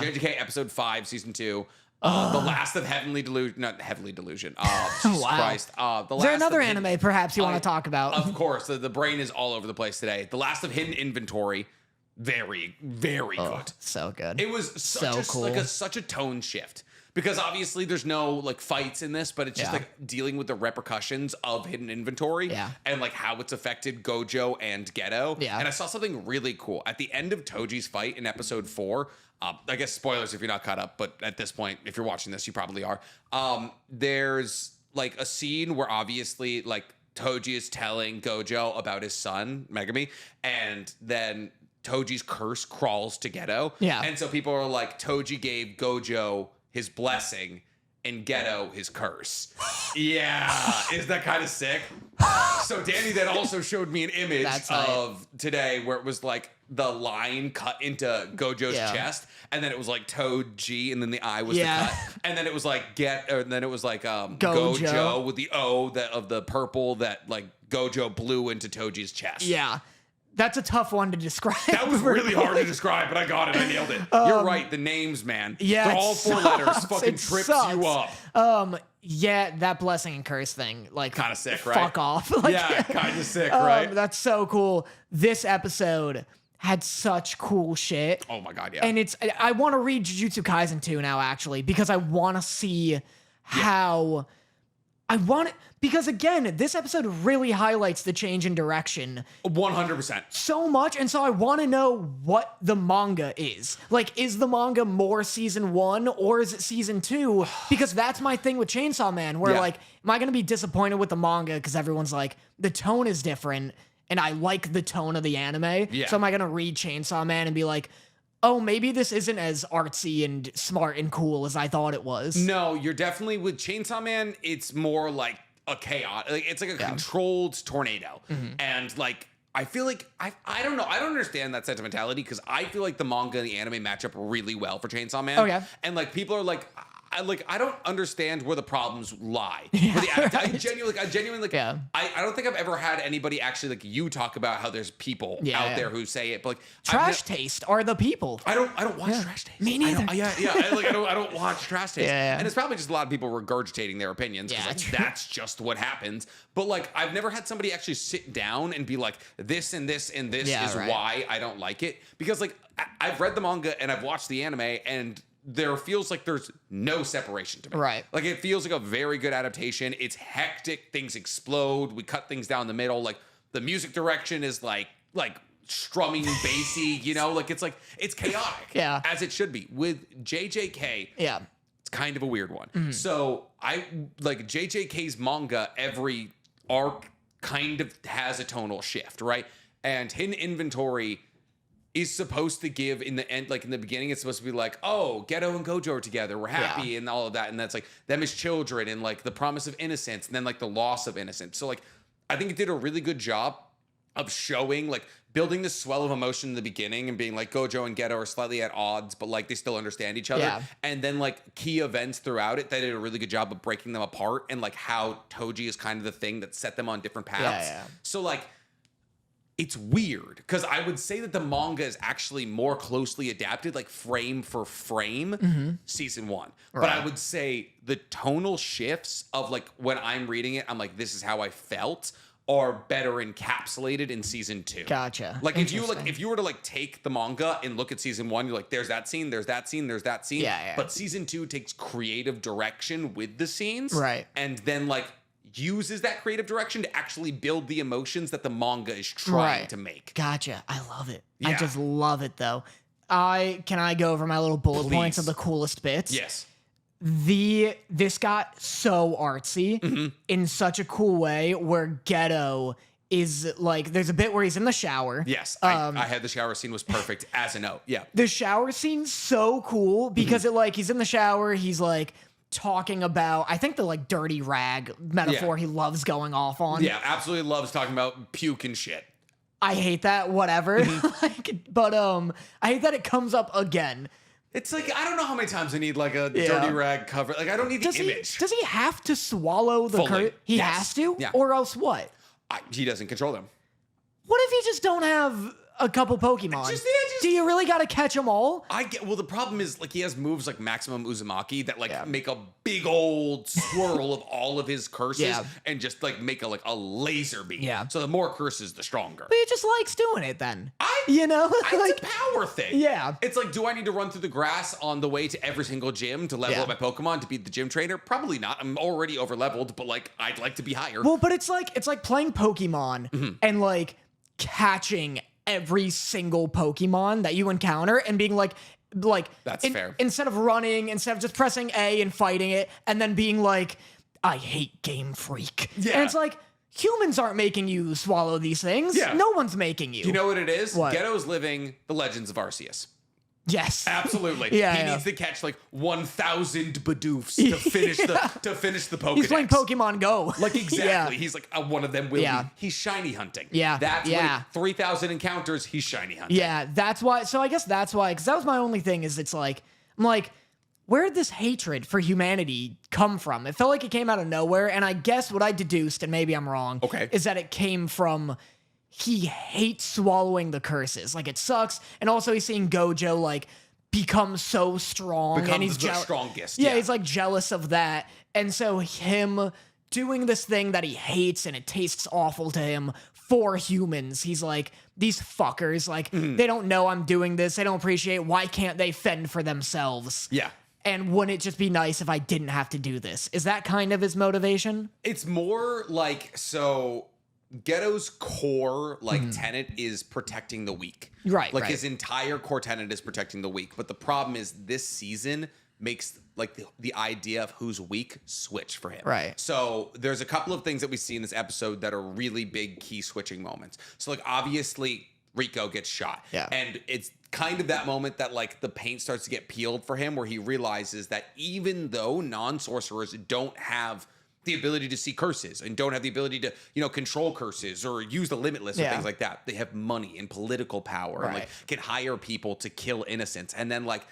JJK episode 5, season 2. The last of Heavenly Delusion, not Heavenly Delusion. Oh, Jesus Christ. Is there another anime perhaps you want to talk about? Of course. The brain is all over the place today. The last of Hidden Inventory. Very, very good. So good. It was such cool. such a tone shift. Because obviously there's no like fights in this, but it's just like dealing with the repercussions of Hidden Inventory and like how it's affected Gojo and Geto. Yeah. And I saw something really cool. At the end of Toji's fight in episode 4, I guess spoilers if you're not caught up, but at this point, if you're watching this, you probably are. There's like a scene where obviously like Toji is telling Gojo about his son, Megami, and then Toji's curse crawls to Geto. Yeah. And so people are like, Toji gave Gojo his blessing and Geto his curse. Yeah. Is that kind of sick? So Danny then also showed me an image of today where it was like the line cut into Gojo's chest, and then it was like Toji, and then the eye was the cut, and then it was like and then it was like Gojo with the O of the purple that like Gojo blew into Toji's chest. Yeah. That's a tough one to describe. That was really hard to describe, but I got it. I nailed it. You're right. The names, man. Yeah, they're all 4 letters. Fucking trips you up. Yeah, that blessing and curse thing, like, kind of sick, right? Fuck off. Like, yeah, kind of sick, right? That's so cool. This episode had such cool shit. Oh my god, yeah. And I want to read Jujutsu Kaisen 2 now, actually, because I want to see how because again, this episode really highlights the change in direction 100% so much, and so I want to know what the manga is. Like, is the manga more season 1 or is it season 2? Because that's my thing with Chainsaw Man, where like, am I going to be disappointed with the manga because everyone's like, the tone is different and I like the tone of the anime? So am I going to read Chainsaw Man and be like, oh, maybe this isn't as artsy and smart and cool as I thought it was? No, you're definitely with Chainsaw Man. It's more like a chaos. Like, it's like a controlled tornado. And like, I feel like, I don't know. I don't understand that sentimentality because I feel like the manga and the anime match up really well for Chainsaw Man. Okay. And like, people are like, I don't understand where the problems lie. I genuinely like, I don't think I've ever had anybody actually like you talk about how there's people out there who say it, but like Trash Taste are the people. I don't watch Trash Taste. Me neither. I don't watch Trash Taste. And it's probably just a lot of people regurgitating their opinions because like, that's just what happens. But like, I've never had somebody actually sit down and be like, this and this and this is why I don't like it. Because like, I've read the manga and I've watched the anime, and there feels like there's no separation to me. Right. Like, it feels like a very good adaptation. It's hectic. Things explode. We cut things down the middle. Like, the music direction is like strumming bassy, you know? Like, it's chaotic. As it should be. With JJK, it's kind of a weird one. So, I like JJK's manga, every arc kind of has a tonal shift, right? And Hidden Inventory is supposed to give in the end, like in the beginning, it's supposed to be like, oh, Geto and Gojo are together, we're happy and all of that. And that's like them as children and like the promise of innocence and then like the loss of innocence. So like, I think it did a really good job of showing, like building this swell of emotion in the beginning and being like Gojo and Geto are slightly at odds, but like they still understand each other. And then like key events throughout it, they did a really good job of breaking them apart and like how Toji is kind of the thing that set them on different paths. So like, it's weird because I would say that the manga is actually more closely adapted, like frame for frame, season 1. But I would say the tonal shifts of like when I'm reading it, I'm like, this is how I felt, are better encapsulated in season 2. Gotcha. Like if you were to like take the manga and look at season 1, you're like, there's that scene, there's that scene, there's that scene. But season 2 takes creative direction with the scenes, and then like uses that creative direction to actually build the emotions that the manga is trying to make. Gotcha. I love it. I just love it though. Can I go over my little bullet points of the coolest bits? Yes. This got so artsy in such a cool way where Geto is like, there's a bit where he's in the shower. Yes. I had the shower scene was perfect as a note. Yeah. The shower scene's so cool because it like, he's in the shower, he's like talking about, I think the like dirty rag metaphor he loves going off on. Yeah, absolutely loves talking about puke and shit. I hate that, whatever. But I hate that it comes up again. It's like, I don't know how many times I need like a dirty rag cover. Like, I don't need the image. Does he have to swallow the curtain? He has to? Yeah. Or else what? He doesn't control them. What if you just don't have a couple Pokemon. Do you really got to catch them all? Well, the problem is like he has moves like Maximum Uzumaki that like make a big old swirl of all of his curses and just like make a laser beam. Yeah. So the more curses, the stronger. But he just likes doing it then. It's a power thing. Yeah. It's like, do I need to run through the grass on the way to every single gym to level up my Pokemon to beat the gym trainer? Probably not. I'm already over leveled, but like I'd like to be higher. Well, but it's like playing Pokemon and like catching every single Pokemon that you encounter and being like that's fair. Instead of running, instead of just pressing A and fighting it, and then being like, I hate Game Freak. Yeah. And it's like, humans aren't making you swallow these things. Yeah. No one's making you. You know what it is? What? Geto's living the Legends of Arceus. Yes. Absolutely. He needs to catch like 1,000 Bidoofs to finish the Pokedex. He's playing Pokemon Go. Like exactly. He's like one of them will be. He's shiny hunting. Yeah. That's what 3,000 encounters, he's shiny hunting. Yeah, that's why. So I guess that's why, because that was my only thing is it's like, I'm like, where did this hatred for humanity come from? It felt like it came out of nowhere. And I guess what I deduced, and maybe I'm wrong, is that it came from he hates swallowing the curses. Like, it sucks. And also he's seeing Gojo, like, become so strong. And he's the strongest. Yeah, he's, like, jealous of that. And so him doing this thing that he hates and it tastes awful to him for humans, he's like, these fuckers, like, they don't know I'm doing this. They don't appreciate it. Why can't they fend for themselves? Yeah. And wouldn't it just be nice if I didn't have to do this? Is that kind of his motivation? It's more like, so Geto's core tenet is protecting the weak. Right. Like his entire core tenet is protecting the weak. But the problem is this season makes like the idea of who's weak switch for him. Right. So there's a couple of things that we see in this episode that are really big key switching moments. So like obviously Rico gets shot. Yeah. And it's kind of that moment that like the paint starts to get peeled for him where he realizes that even though non-sorcerers don't have the ability to see curses and don't have the ability to, control curses or use the limitless or things like that, they have money and political power and like can hire people to kill innocents. And then like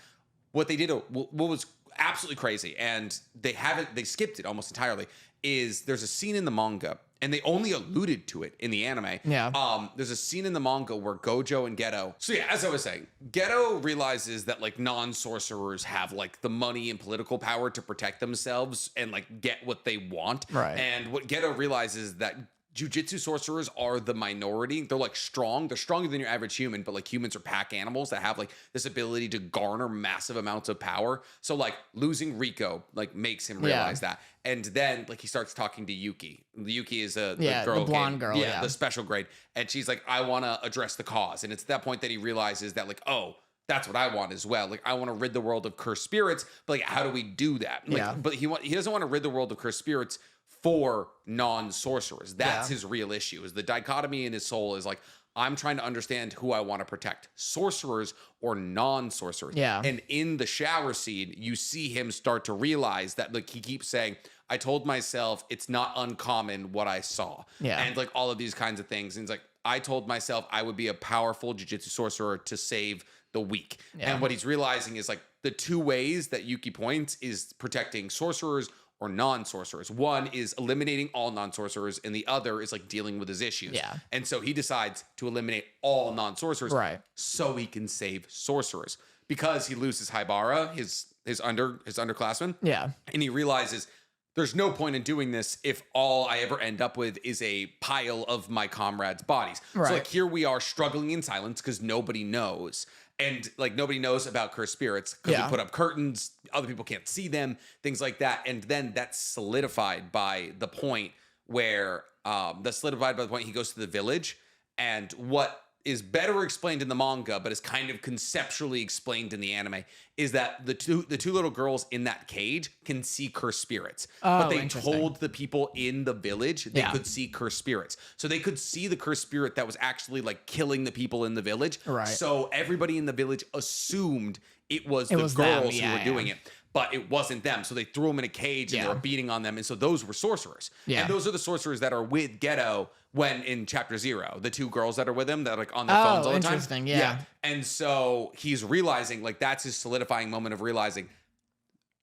what they did, what was absolutely crazy, and they skipped it almost entirely, is there's a scene in the manga, and they only alluded to it in the anime. Yeah. There's a scene in the manga where Gojo and Geto. So yeah, as I was saying, Geto realizes that like non-sorcerers have like the money and political power to protect themselves and like get what they want. Right. And what Geto realizes that Jujutsu sorcerers are the minority. They're like strong. They're stronger than your average human, but like humans are pack animals that have like this ability to garner massive amounts of power. So like losing Rico like makes him realize that. And then like he starts talking to Yuki. Yuki is the girl, the blonde girl, the special grade. And she's like, I want to address the cause. And it's at that point that he realizes that like, oh, that's what I want as well. Like I want to rid the world of cursed spirits, but like how do we do that? Like, but he doesn't want to rid the world of cursed spirits for non-sorcerers. That's his real issue, is the dichotomy in his soul is like, I'm trying to understand who I want to protect, sorcerers or non-sorcerers. Yeah. And in the shower scene, you see him start to realize that like he keeps saying, I told myself it's not uncommon what I saw. Yeah. And like all of these kinds of things. And it's like, I told myself I would be a powerful Jujutsu sorcerer to save the weak. Yeah. And what he's realizing is like the two ways that Yuki points is protecting sorcerers or non-sorcerers. One is eliminating all non-sorcerers, and the other is like dealing with his issues. Yeah. And so he decides to eliminate all non-sorcerers so he can save sorcerers. Because he loses Haibara, his underclassman. Yeah. And he realizes there's no point in doing this if all I ever end up with is a pile of my comrades' bodies. Right. So like here we are struggling in silence because nobody knows. And like nobody knows about cursed spirits because we put up curtains, other people can't see them, things like that. And then that's solidified by the point where he goes to the village, and what is better explained in the manga, but is kind of conceptually explained in the anime, is that the two little girls in that cage can see cursed spirits. But they told the people in the village they could see cursed spirits. So they could see the cursed spirit that was actually like killing the people in the village. Right. So everybody in the village assumed it was the girls who were doing it. But it wasn't them. So they threw them in a cage and they were beating on them. And so those were sorcerers. Yeah. And those are the sorcerers that are with Geto when in chapter 0, the two girls that are with him that are like on their phones all the time. Interesting. Yeah. And so he's realizing, like, that's his solidifying moment of realizing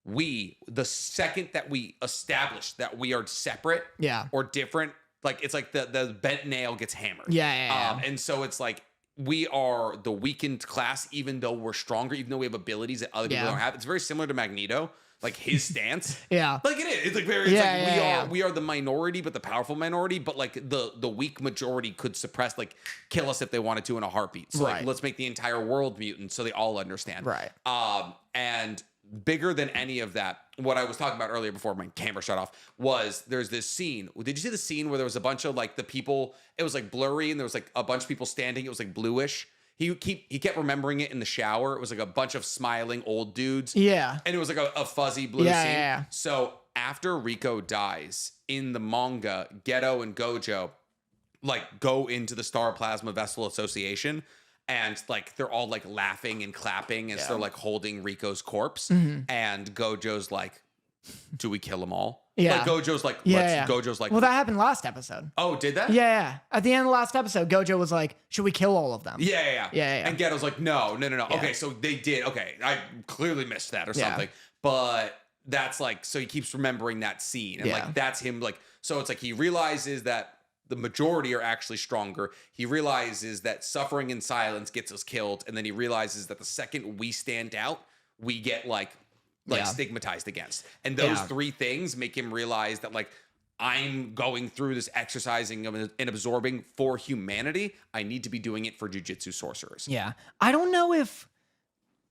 the second that we establish that we are separate or different, like it's like the bent nail gets hammered. Yeah. And so it's like we are the weakened class, even though we're stronger, even though we have abilities that other people don't have. It's very similar to Magneto, like his stance. Like it is. It's like very. It's we are the minority, but the powerful minority. But like the weak majority could suppress, like kill us if they wanted to in a heartbeat. So like let's make the entire world mutant so they all understand. And bigger than any of that, what I was talking about earlier before my camera shut off, was there's this scene. Did you see the scene where there was a bunch of like the people, it was like blurry and there was like a bunch of people standing, it was like bluish. He kept remembering it in the shower. It was like a bunch of smiling old dudes. And it was like a fuzzy blue scene. So after Rico dies in the manga, Geto and Gojo like go into the Star Plasma Vessel Association. And like they're all like laughing and clapping as they're like holding Rico's corpse. And Gojo's like, do we kill them all? Like Gojo's like, Gojo's like, well, that happened last episode. Oh, did that? At the end of the last episode, Gojo was like, should we kill all of them? And Geto's like, no. Okay, so they did. Okay, I clearly missed that or something. But that's like, so he keeps remembering that scene. And like, that's him like, so it's like he realizes that the majority are actually stronger. He realizes that suffering in silence gets us killed. And then he realizes that the second we stand out, we get like stigmatized against. And those three things make him realize that like, I'm going through this exercising and absorbing for humanity. I need to be doing it for jujutsu sorcerers. I don't know if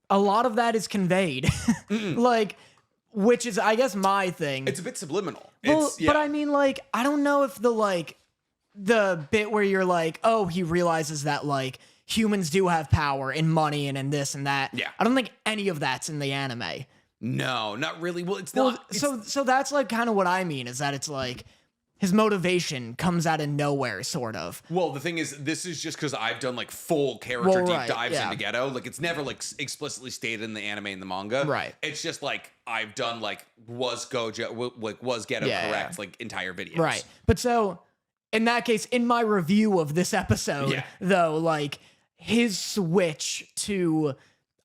a lot of that is conveyed. Like, which is, I guess, my thing. It's a bit subliminal. Well, but I mean, like, I don't know if the bit where you're like, oh, he realizes that like humans do have power and money and this and that. I don't think any of that's in the anime. No, not really. Well, it's not. So that's like kind of what I mean, is that it's like his motivation comes out of nowhere, sort of. Well, the thing is, this is just because I've done like full character deep dives into Geto. Like it's never like explicitly stated in the anime and the manga. It's just like I've done like was Geto correct? Like entire videos. But so in that case, in my review of this episode, though, like his switch to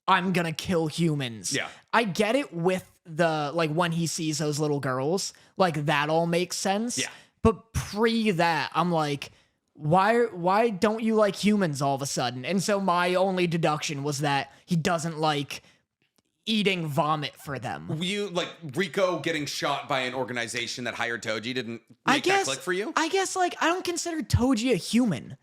I'm gonna kill humans. I get it with the like when he sees those little girls, like that all makes sense. But pre that, I'm like, why don't you like humans all of a sudden? And so my only deduction was that he doesn't like eating vomit for them. You like Rico getting shot by an organization that hired Toji didn't make that click for you? I guess like I don't consider Toji a human.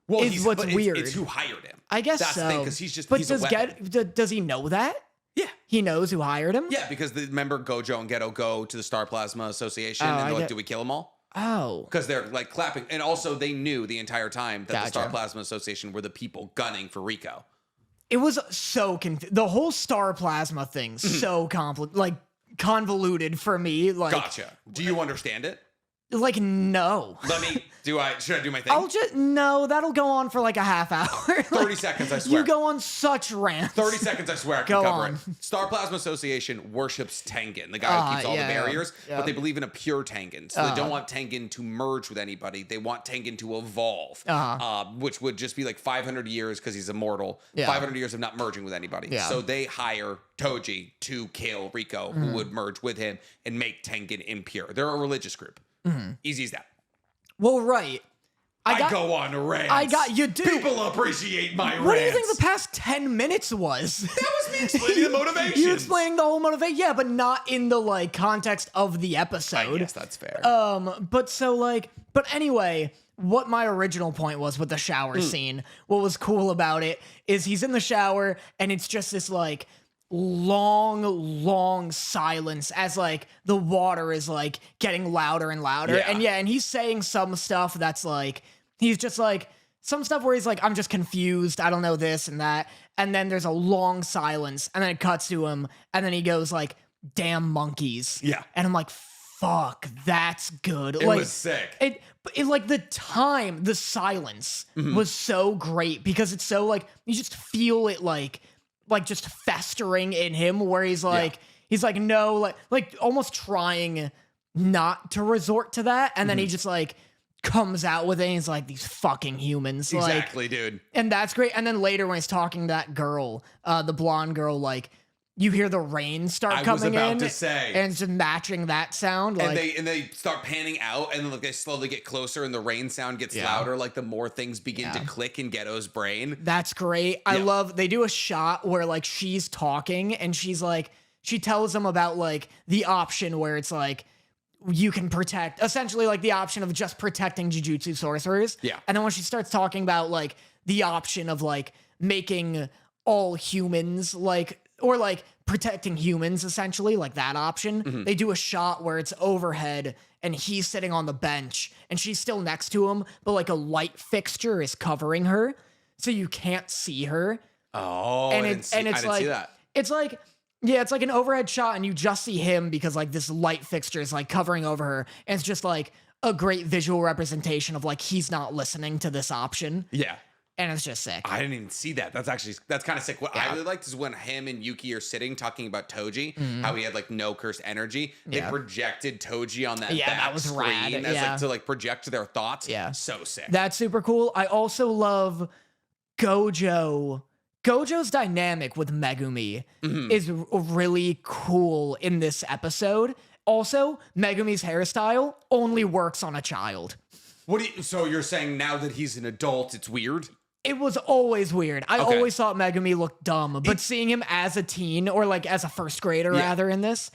Well, is what's weird. It's who hired him. I guess that's so. The thing, because he's just. But he's does he know that? Yeah, he knows who hired him. Yeah, because remember Gojo and Geto go to the Star Plasma Association and they're like, "Do we kill them all?" Oh, because they're like clapping, and also they knew the entire time that the Star Plasma Association were the people gunning for Rico. It was so the whole Star Plasma thing so convoluted for me. Like, gotcha. Do you understand it? Like, no. Should I do my thing? No, that'll go on for like a half hour. 30 seconds, I swear. You go on such rants. 30 seconds, I swear I can cover it. Star Plasma Association worships Tengen, the guy who keeps all the barriers, but they believe in a pure Tengen. So they don't want Tengen to merge with anybody. They want Tengen to evolve, which would just be like 500 years because he's immortal. 500 years of not merging with anybody. So they hire Toji to kill Rico, who would merge with him and make Tengen impure. They're a religious group. Easy as that. Well, right. I go on rants. You do. People appreciate my rants. What do you think the past 10 minutes was? That was me explaining the motivation. You explaining the whole motivation, yeah, but not in the like context of the episode. I guess that's fair. But anyway, what my original point was with the shower scene, what was cool about it is he's in the shower and it's just this like long silence as like the water is like getting louder and louder. And he's saying some stuff that's like, he's just like, some stuff where he's like, I'm just confused. I don't know this and that. And then there's a long silence and then it cuts to him and then he goes like, damn monkeys. Yeah. And I'm like, fuck, that's good. It was sick. It like the silence was so great because it's so like, you just feel it like just festering in him where he's like no, like almost trying not to resort to that. And then he just like comes out with it and he's like, these fucking humans. Exactly, dude. And that's great. And then later when he's talking to that girl, the blonde girl, like you hear the rain start coming in. I was about to say. And it's just matching that sound. And they start panning out, and then they slowly get closer, and the rain sound gets louder, like the more things begin to click in Geto's brain. That's great. I love, they do a shot where like she's talking, and she's like, she tells them about like the option where it's like, you can protect, essentially like the option of just protecting Jujutsu sorcerers. Yeah. And then when she starts talking about like the option of like making all humans like, or like protecting humans essentially, like that option, they do a shot where it's overhead and he's sitting on the bench and she's still next to him, but like a light fixture is covering her. So you can't see her. Oh, I didn't see that. It's like, yeah, it's like an overhead shot and you just see him because like this light fixture is like covering over her. And it's just like a great visual representation of like, he's not listening to this option. Yeah. And it's just sick. I didn't even see that. That's kind of sick. What I really liked is when him and Yuki are sitting talking about Toji, how he had like no cursed energy. They projected Toji on that back that was screen rad. as like to like project their thoughts. Yeah. So sick. That's super cool. I also love Gojo. Gojo's dynamic with Megumi is really cool in this episode. Also, Megumi's hairstyle only works on a child. So you're saying now that he's an adult, it's weird? It was always weird. I always thought Megumi looked dumb, but seeing him as a teen or like as a first grader rather in this,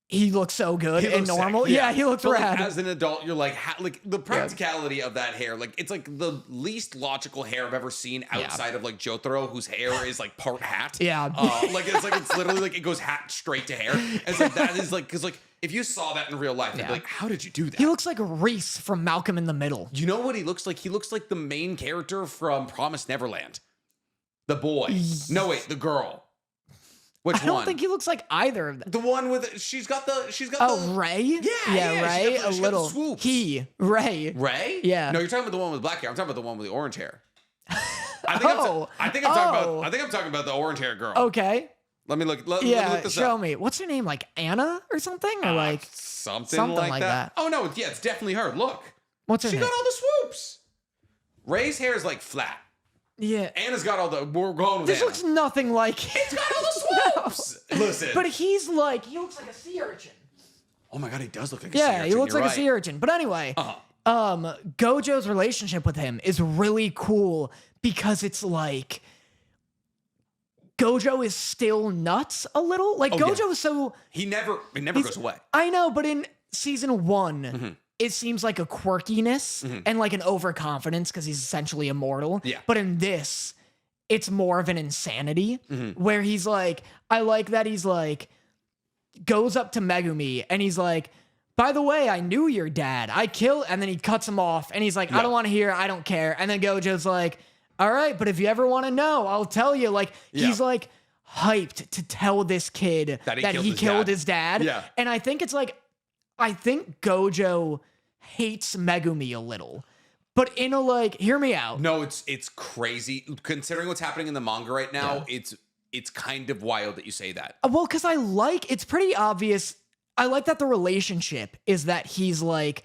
he looks so good and normal. Sick. Yeah, he looks rad. Like, as an adult, you're like the practicality of that hair. Like it's like the least logical hair I've ever seen outside of like Jotaro, whose hair is like part hat. Yeah, it's literally like it goes hat straight to hair. And so that is like because like if you saw that in real life, you'd be like, how did you do that? He looks like Reese from Malcolm in the Middle. You know what he looks like? He looks like the main character from Promised Neverland. The boy. No, wait, the girl. Which one? I don't think he looks like either of them. The one with she's got the Ray? Yeah, Ray. A little swoops. Ray. Ray? Yeah. No, you're talking about the one with black hair. I'm talking about the one with the orange hair. I think I'm talking about the orange hair girl. Okay. Let me look this up. Show me. What's her name? Like Anna or something? Or like something like that. Oh no, it's definitely her. Look. What's her name? She got all the swoops. Ray's hair is like flat. Yeah. Anna's got all the. We're going with This Anna. looks nothing like it. It's got all the swoops. No. Listen. But he looks like a sea urchin. Oh my god, he does look like a sea urchin. Yeah, he looks like a sea urchin. But anyway, Gojo's relationship with him is really cool because it's like Gojo is still nuts a little. Like Gojo is so he never goes away. I know, but in season 1, it seems like a quirkiness and like an overconfidence because he's essentially immortal. Yeah. But in this, it's more of an insanity where he's like, I like that he's like, goes up to Megumi and he's like, by the way, I knew your dad. And then he cuts him off and he's like, I don't want to hear, I don't care. And then Gojo's like, all right, but if you ever want to know, I'll tell you. Like, he's like hyped to tell this kid that he killed his dad. Yeah. And I think it's like, I think Gojo hates Megumi a little. But in a like, hear me out. No, it's crazy. Considering what's happening in the manga right now, it's kind of wild that you say that. Well, because it's pretty obvious. I like that the relationship is that he's like,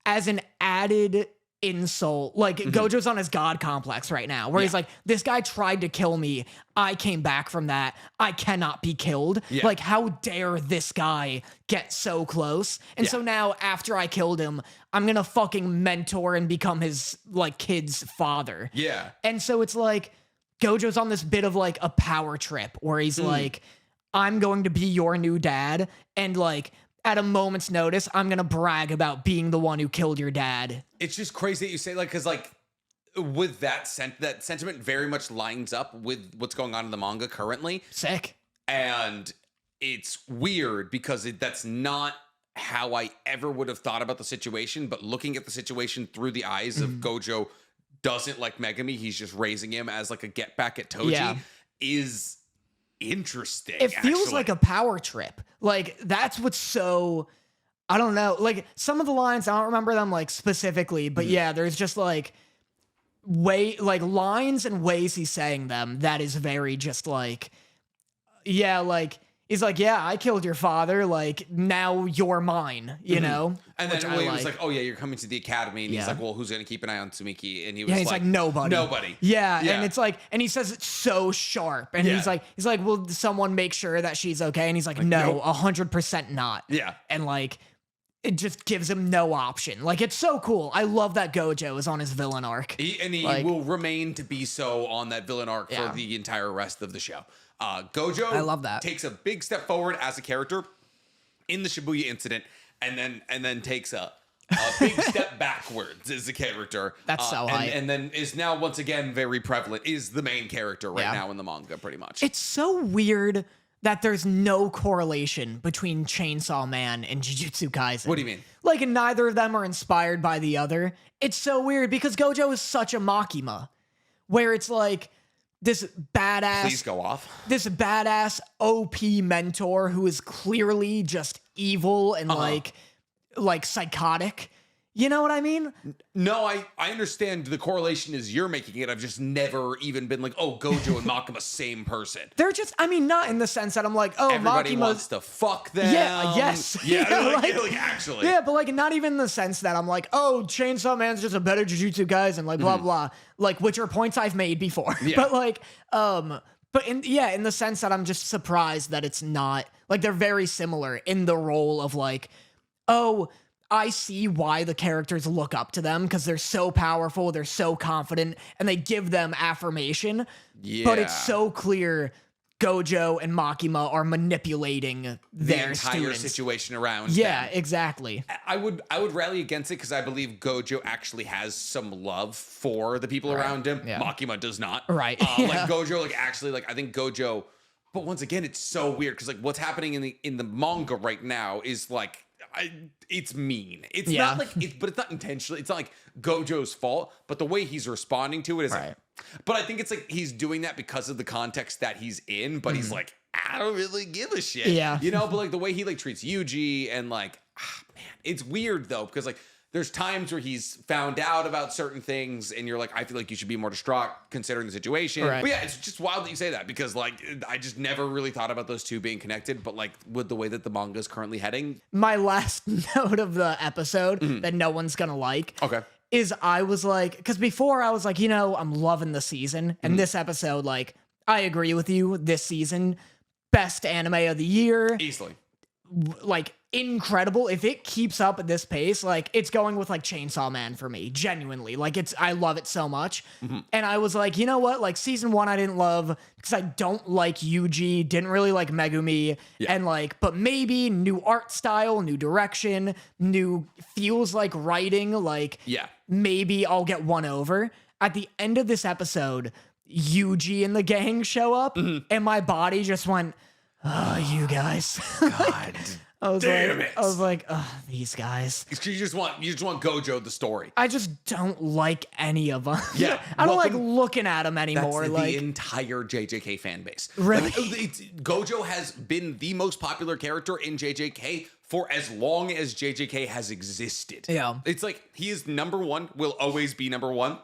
as an added insult, like Gojo's on his god complex right now, where he's like, this guy tried to kill me. I came back from that. I cannot be killed. Yeah. Like, how dare this guy get so close? And so now, after I killed him, I'm gonna fucking mentor and become his like kid's father. Yeah. And so it's like Gojo's on this bit of like a power trip where he's like, I'm going to be your new dad, and like at a moment's notice, I'm gonna brag about being the one who killed your dad. It's just crazy that you say like, because like with that sentiment very much lines up with what's going on in the manga currently. Sick. And it's weird because that's not how I ever would have thought about the situation. But looking at the situation through the eyes of Gojo doesn't like Megumi, he's just raising him as like a get back at Toji, is interesting. It feels like a power trip. Like, that's what's so, I don't know, like some of the lines, I don't remember them like specifically, but there's just like lines and ways he's saying them that is very just like, like he's like, yeah, I killed your father. Like, now you're mine, you know? And then William was like, oh, yeah, you're coming to the academy. And he's like, well, who's going to keep an eye on Tsumiki? And he was he's like, nobody. Nobody. Yeah. And it's like, and he says it's so sharp. And he's like, will someone make sure that she's okay? And he's like no, 100% not. Yeah. And like, it just gives him no option. Like, it's so cool. I love that Gojo is on his villain arc. He will remain to be so on that villain arc for the entire rest of the show. Gojo, I love that, takes a big step forward as a character in the Shibuya incident, and then takes a big step backwards as a character. That's so high. And then is now once again very prevalent, is the main character right now in the manga, pretty much. It's so weird that there's no correlation between Chainsaw Man and Jujutsu Kaisen. What do you mean? Like, neither of them are inspired by the other. It's so weird because Gojo is such a Makima, where it's like this badass. Please go off. This badass OP mentor who is clearly just evil and like psychotic. You know what I mean? No, I understand the correlation is you're making it. I've just never even been like, oh, Gojo and Makima, same person. They're just, I mean, not in the sense that I'm like, oh, everybody Makima's, wants to fuck them. Yeah, yes. Yeah, like, actually. Yeah, but like not even in the sense that I'm like, oh, Chainsaw Man's just a better Jujutsu Kaisen, like blah, blah. Like, which are points I've made before. Yeah. But like, but in the sense that I'm just surprised that it's not, like they're very similar in the role of like, oh, I see why the characters look up to them because they're so powerful, they're so confident, and they give them affirmation. Yeah. But it's so clear Gojo and Makima are manipulating their entire situation around them. them. Exactly. I would rally against it because I believe Gojo actually has some love for the people around him. Yeah. Makima does not. Right. Like Gojo, like actually, like I think Gojo. But once again, it's so weird because like what's happening in the manga right now is like. It's mean. It's not like but it's not intentionally. It's not like Gojo's fault, but the way he's responding to it is like, but I think it's like he's doing that because of the context that he's in, but he's like, I don't really give a shit. Yeah. You know, but like the way he like treats Yuji and like, man, it's weird though, because like there's times where he's found out about certain things and you're like, I feel like you should be more distraught considering the situation. Right. But yeah, it's just wild that you say that because like I just never really thought about those two being connected, but like with the way that the manga is currently heading. My last note of the episode that no one's gonna like. Okay. Is I was like, because before I was like, you know, I'm loving the season. And this episode, like, I agree with you. This season, best anime of the year. Easily. Like, incredible. If it keeps up at this pace, like, it's going with, like, Chainsaw Man for me. Genuinely. Like, I love it so much. And I was like, you know what? Like, season 1 I didn't love because I don't like Yuji. Didn't really like Megumi. Yeah. And, like, but maybe new art style, new direction, new feels like writing. Like, maybe I'll get one over. At the end of this episode, Yuji and the gang show up, and my body just went, oh, you guys. God I was damn like, it. I was like, oh, these guys. You just want Gojo the story. I just don't like any of them. Yeah. I don't like looking at them anymore. That's like the entire JJK fan base. Really? Like, Gojo has been the most popular character in JJK for as long as JJK has existed. Yeah. It's like he is number one, will always be number one.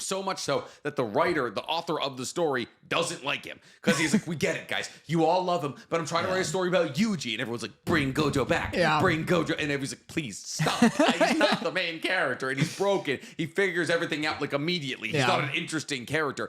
So much so that the writer, the author of the story, doesn't like him. Because he's like, we get it, guys. You all love him, but I'm trying to write a story about Yuji. And everyone's like, bring Gojo back. Yeah. Bring Gojo. And everyone's like, please stop. He's not the main character. And he's broken. He figures everything out like immediately. He's not an interesting character.